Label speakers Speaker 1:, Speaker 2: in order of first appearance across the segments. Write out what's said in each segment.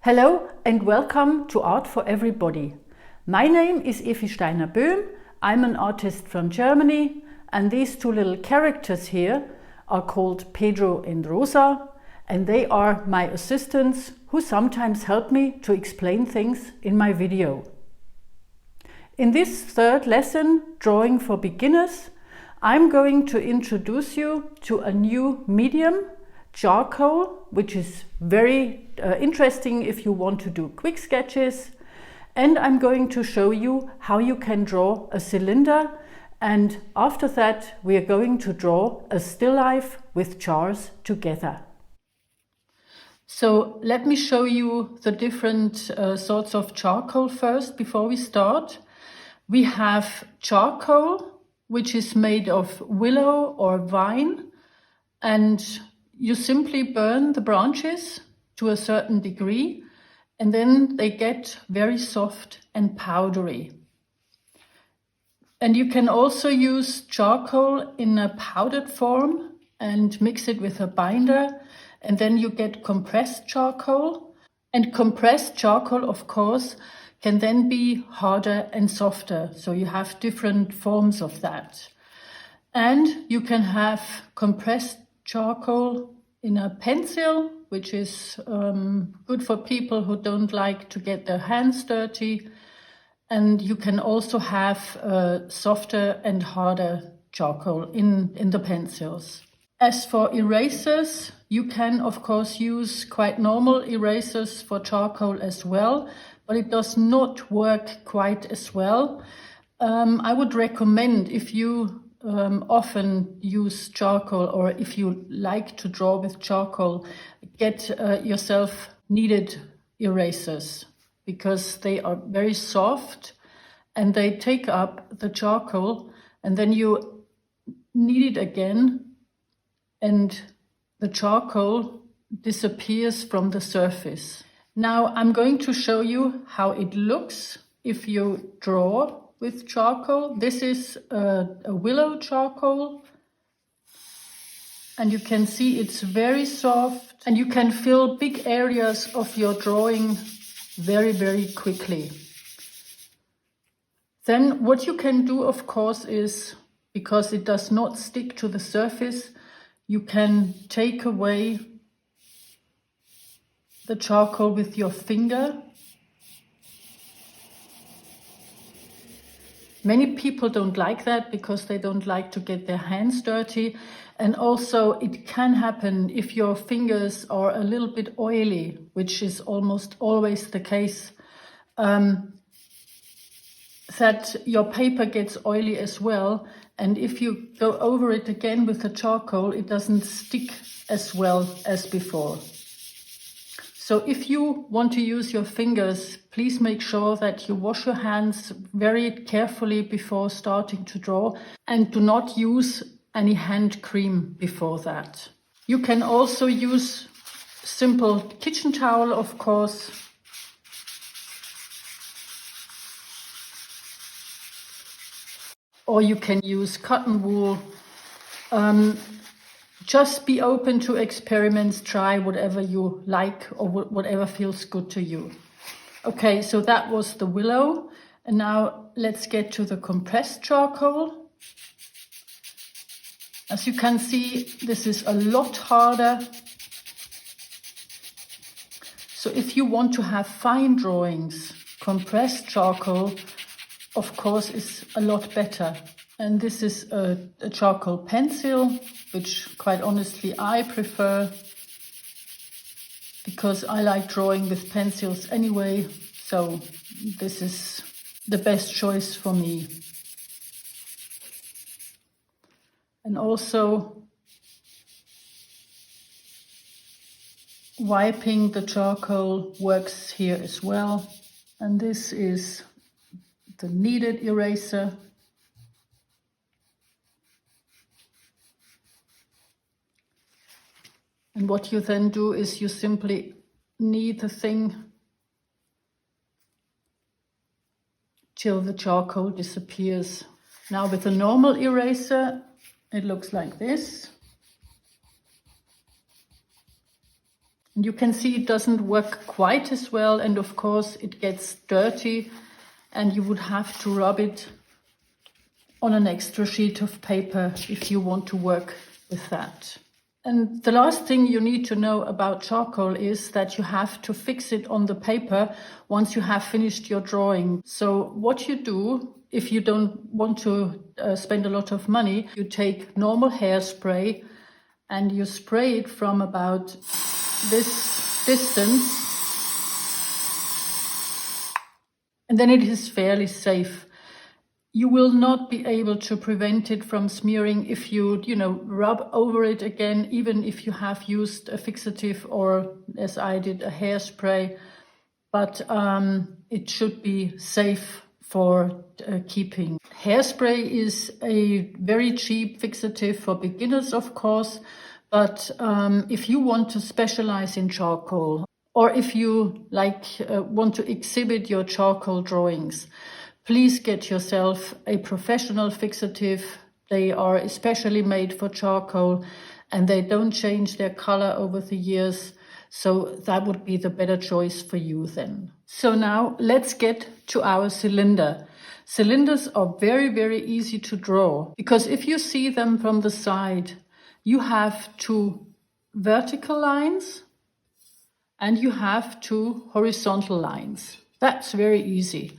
Speaker 1: Hello and welcome to Art for Everybody. My name is Evi Steiner-Böhm. I'm an artist from Germany, and these two little characters here are called Pedro and Rosa, and they are my assistants who sometimes help me to explain things in my video. In this third lesson, Drawing for Beginners, I'm going to introduce you to a new medium, charcoal, which is very interesting if you want to do quick sketches. And I'm going to show you how you can draw a cylinder. And after that, we are going to draw a still life with jars together. So let me show you the different sorts of charcoal first before we start. We have charcoal, which is made of willow or vine, and you simply burn the branches to a certain degree, and then they get very soft and powdery. And you can also use charcoal in a powdered form and mix it with a binder, and then you get compressed charcoal. And compressed charcoal, of course, can then be harder and softer. So you have different forms of that. And you can have compressed charcoal in a pencil, which is good for people who don't like to get their hands dirty. And you can also have softer and harder charcoal in the pencils. As for erasers, you can of course use quite normal erasers for charcoal as well, but it does not work quite as well. I would recommend, if you often use charcoal, or if you like to draw with charcoal, get yourself kneaded erasers, because they are very soft and they take up the charcoal, and then you knead it again and the charcoal disappears from the surface. Now I'm going to show you how it looks if you draw with charcoal. This is a willow charcoal, and you can see it's very soft, and you can fill big areas of your drawing very, very quickly. Then what you can do, of course, is, because it does not stick to the surface, you can take away the charcoal with your finger. Many people don't like that because they don't like to get their hands dirty. And also it can happen if your fingers are a little bit oily, which is almost always the case, that your paper gets oily as well. And if you go over it again with the charcoal, it doesn't stick as well as before. So if you want to use your fingers, please make sure that you wash your hands very carefully before starting to draw, and do not use any hand cream before that. You can also use simple kitchen towel, of course. Or you can use cotton wool. Just be open to experiments, try whatever you like or whatever feels good to you. Okay, so that was the willow. And now let's get to the compressed charcoal. As you can see, this is a lot harder. So if you want to have fine drawings, compressed charcoal, of course, is a lot better. And this is a charcoal pencil, which quite honestly I prefer, because I like drawing with pencils anyway. So this is the best choice for me. And also wiping the charcoal works here as well. And this is the kneaded eraser. And what you then do is you simply knead the thing till the charcoal disappears. Now with a normal eraser, it looks like this. And you can see it doesn't work quite as well, and of course it gets dirty and you would have to rub it on an extra sheet of paper if you want to work with that. And the last thing you need to know about charcoal is that you have to fix it on the paper once you have finished your drawing. So what you do, if you don't want to spend a lot of money, you take normal hairspray and you spray it from about this distance, and then it is fairly safe. You will not be able to prevent it from smearing if you rub over it again, even if you have used a fixative or, as I did, a hairspray. But it should be safe for keeping. Hairspray is a very cheap fixative for beginners, of course. But if you want to specialize in charcoal, or if you want to exhibit your charcoal drawings, please get yourself a professional fixative. They are especially made for charcoal and they don't change their color over the years. So that would be the better choice for you then. So now let's get to our cylinder. Cylinders are very, very easy to draw because if you see them from the side, you have 2 vertical lines and you have 2 horizontal lines. That's very easy.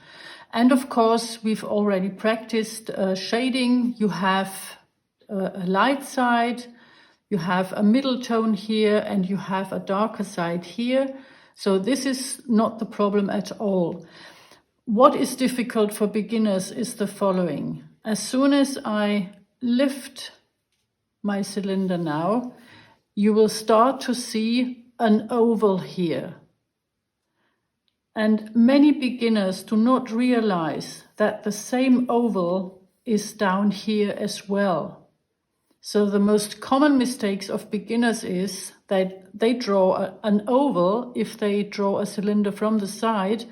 Speaker 1: And of course, we've already practiced shading. You have a light side, you have a middle tone here, and you have a darker side here. So this is not the problem at all. What is difficult for beginners is the following. As soon as I lift my cylinder now, you will start to see an oval here. And many beginners do not realize that the same oval is down here as well. So the most common mistakes of beginners is that they draw an oval if they draw a cylinder from the side,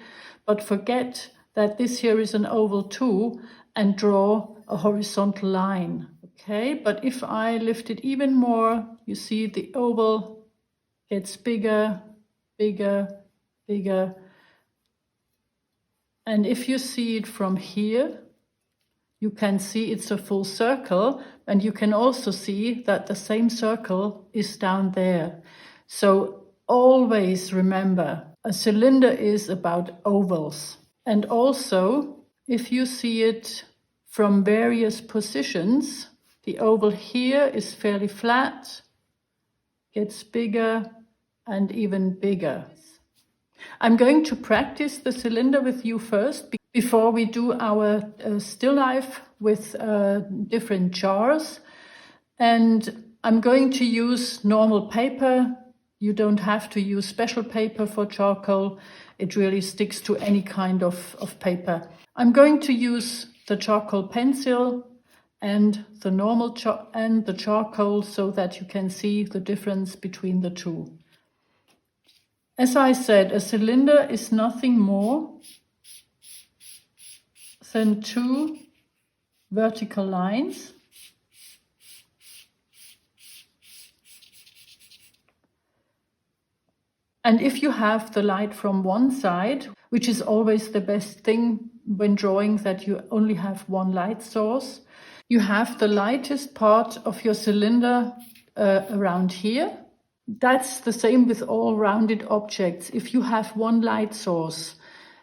Speaker 1: but forget that this here is an oval too and draw a horizontal line. Okay, but if I lift it even more, you see the oval gets bigger, bigger, bigger. And if you see it from here, you can see it's a full circle, and you can also see that the same circle is down there. So always remember, a cylinder is about ovals. And also, if you see it from various positions, the oval here is fairly flat, gets bigger and even bigger. I'm going to practice the cylinder with you first before we do our still life with different jars. And I'm going to use normal paper. You don't have to use special paper for charcoal. It really sticks to any kind of paper. I'm going to use the charcoal pencil and the normal and the charcoal so that you can see the difference between the two. As I said, a cylinder is nothing more than 2 vertical lines. And if you have the light from one side, which is always the best thing when drawing, that you only have one light source, you have the lightest part of your cylinder around here. That's the same with all rounded objects. If you have one light source,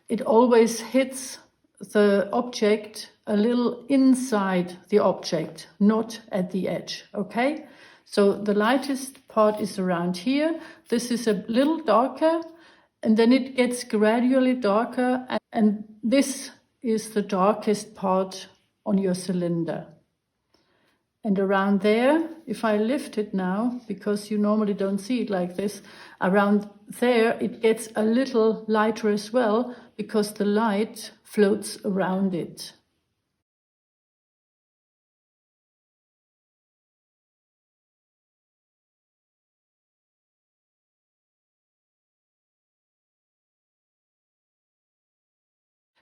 Speaker 1: it always hits the object a little inside the object, not at the edge, okay? So the lightest part is around here. This is a little darker, and then it gets gradually darker, and this is the darkest part on your cylinder. And around there, if I lift it now, because you normally don't see it like this, around there it gets a little lighter as well, because the light floats around it.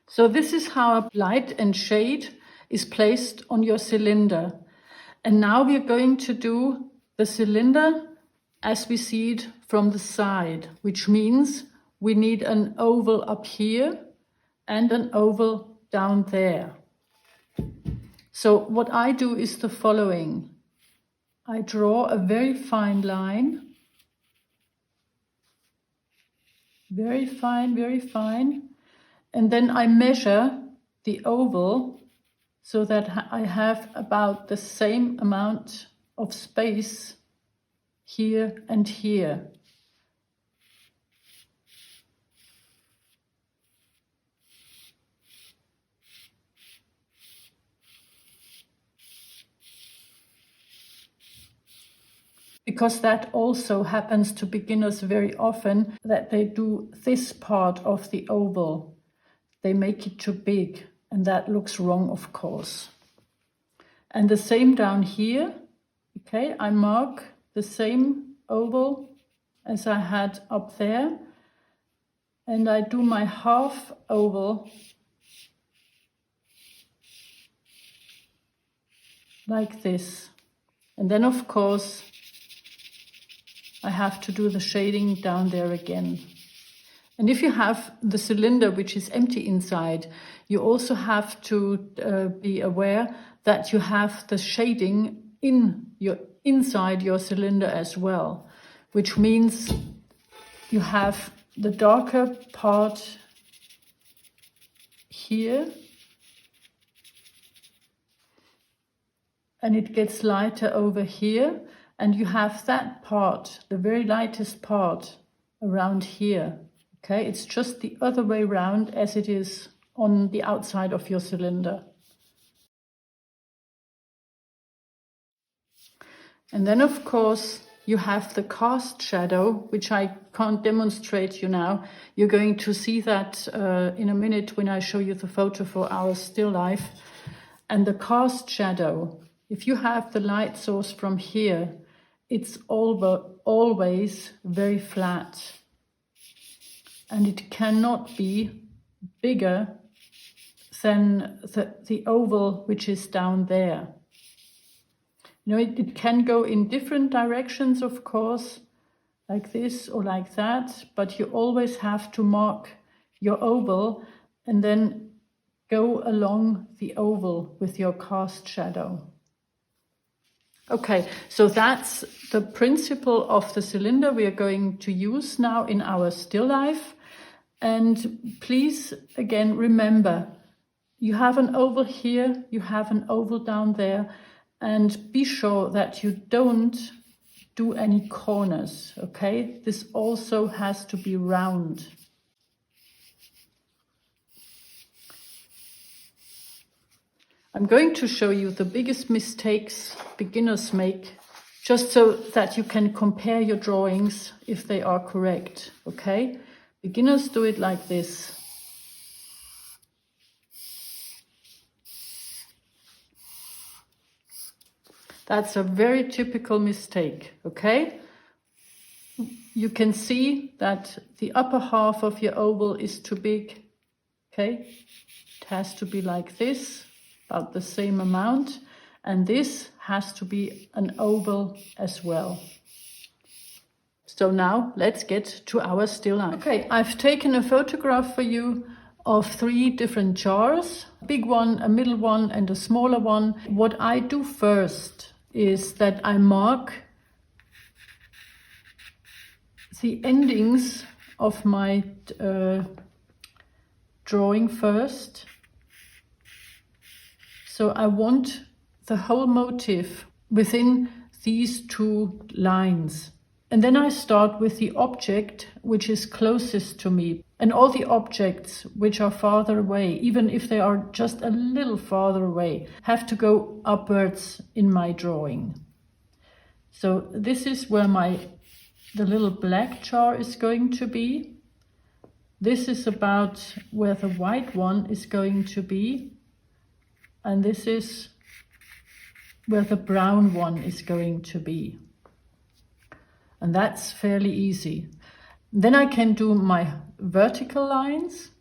Speaker 1: So this is how light and shade is placed on your cylinder. And now we're going to do the cylinder as we see it from the side, which means we need an oval up here and an oval down there. So what I do is the following. I draw a very fine line, very fine, and then I measure the oval so that I have about the same amount of space here and here. Because that also happens to beginners very often, that they do this part of the oval. They make it too big, and that looks wrong, of course. And the same down here. Okay, I mark the same oval as I had up there, and I do my half oval like this. And then, of course, I have to do the shading down there again. And if you have the cylinder which is empty inside, you also have to be aware that you have the shading inside your cylinder as well, which means you have the darker part here, and it gets lighter over here. And you have that part, the very lightest part, around here. Okay, it's just the other way round as it is on the outside of your cylinder. And then, of course, you have the cast shadow, which I can't demonstrate you now. You're going to see that in a minute when I show you the photo for our still life. And the cast shadow, if you have the light source from here, it's always very flat, and it cannot be bigger than the oval which is down there. You know, it can go in different directions, of course, like this or like that, but you always have to mark your oval and then go along the oval with your cast shadow. Okay, so that's the principle of the cylinder we are going to use now in our still life. And please, again, remember, you have an oval here, you have an oval down there, and be sure that you don't do any corners, okay? This also has to be round. I'm going to show you the biggest mistakes beginners make, just so that you can compare your drawings if they are correct, okay? Beginners do it like this. That's a very typical mistake, okay? You can see that the upper half of your oval is too big, okay? It has to be like this. About the same amount, and this has to be an oval as well. So now let's get to our still life. Okay, I've taken a photograph for you of 3 different jars, a big one, a middle one, and a smaller one. What I do first is that I mark the endings of my drawing first. So I want the whole motif within these 2 lines. And then I start with the object which is closest to me. And all the objects which are farther away, even if they are just a little farther away, have to go upwards in my drawing. So this is where the little black jar is going to be. This is about where the white one is going to be. And this is where the brown one is going to be. And that's fairly easy. Then I can do my vertical lines.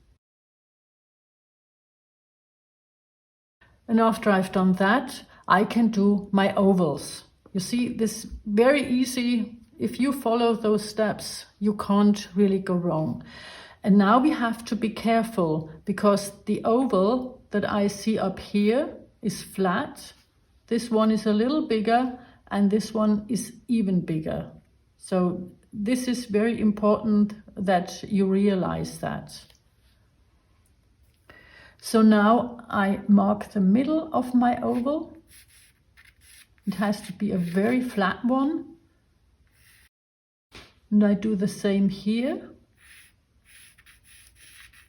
Speaker 1: And after I've done that, I can do my ovals. You see, this very easy if you follow those steps, you can't really go wrong. And now we have to be careful because the oval that I see up here is flat. This one is a little bigger and this one is even bigger. So this is very important that you realize that. So now I mark the middle of my oval. It has to be a very flat one. And I do the same here.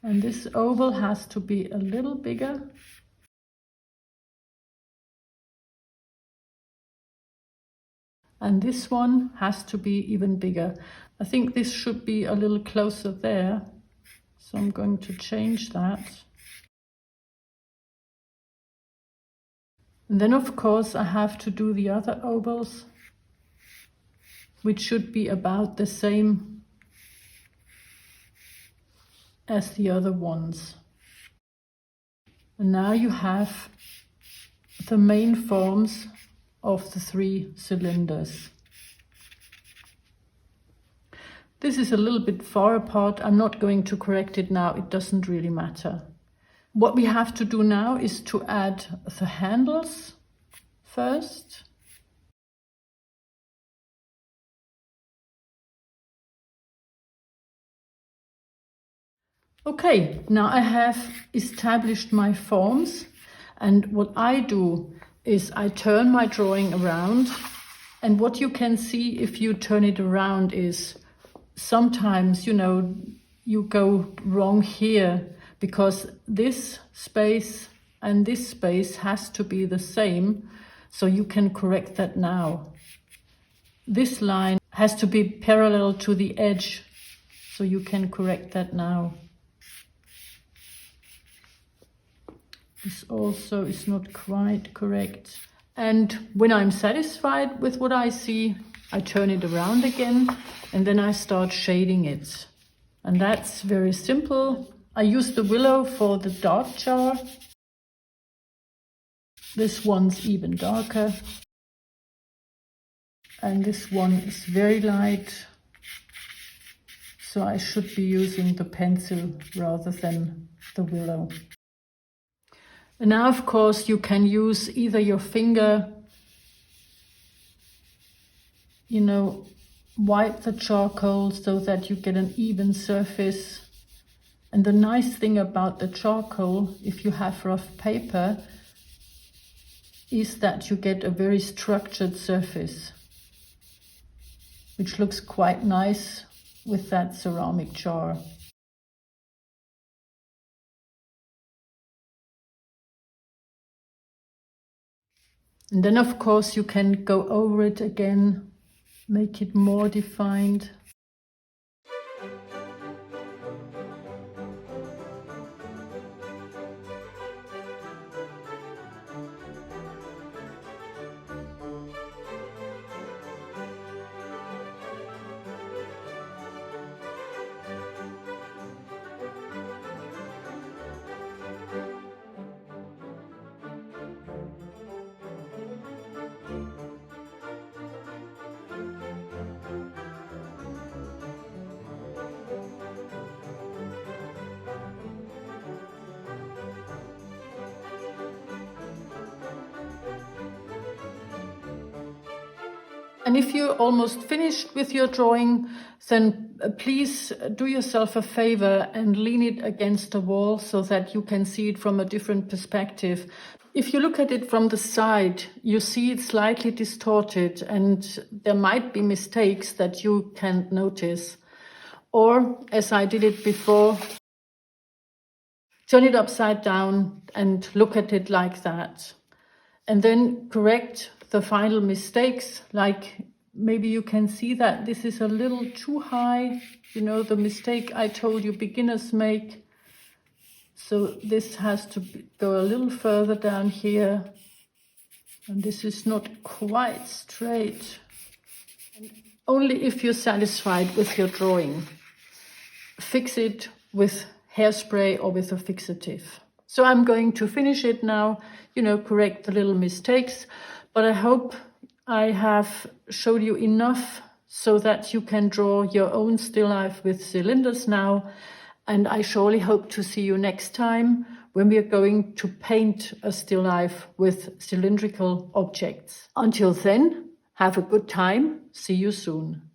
Speaker 1: And this oval has to be a little bigger. And this one has to be even bigger. I think this should be a little closer there. So I'm going to change that. And then of course I have to do the other ovals, which should be about the same as the other ones. And now you have the main forms of the 3 cylinders. This is a little bit far apart. I'm not going to correct it now. It doesn't really matter. What we have to do now is to add the handles first. Okay, now I have established my forms, and what I do is I turn my drawing around, and what you can see if you turn it around is sometimes, you go wrong here because this space and this space has to be the same, so you can correct that now. This line has to be parallel to the edge, so you can correct that now. This also is not quite correct. And when I'm satisfied with what I see, I turn it around again and then I start shading it. And that's very simple. I use the willow for the dark jar. This one's even darker. And this one is very light. So I should be using the pencil rather than the willow. And now, of course, you can use either your finger, wipe the charcoal so that you get an even surface. And the nice thing about the charcoal, if you have rough paper, is that you get a very structured surface, which looks quite nice with that ceramic jar. And then, of course, you can go over it again, make it more defined. And if you're almost finished with your drawing, then please do yourself a favor and lean it against the wall so that you can see it from a different perspective. If you look at it from the side, you see it slightly distorted and there might be mistakes that you can't notice. Or, as I did it before, turn it upside down and look at it like that. And then correct the final mistakes, like maybe you can see that this is a little too high, the mistake I told you beginners make. So this has to go a little further down here. And this is not quite straight. And only if you're satisfied with your drawing, fix it with hairspray or with a fixative. So I'm going to finish it now, correct the little mistakes. But I hope I have showed you enough so that you can draw your own still life with cylinders now. And I surely hope to see you next time when we are going to paint a still life with cylindrical objects. Until then, have a good time. See you soon.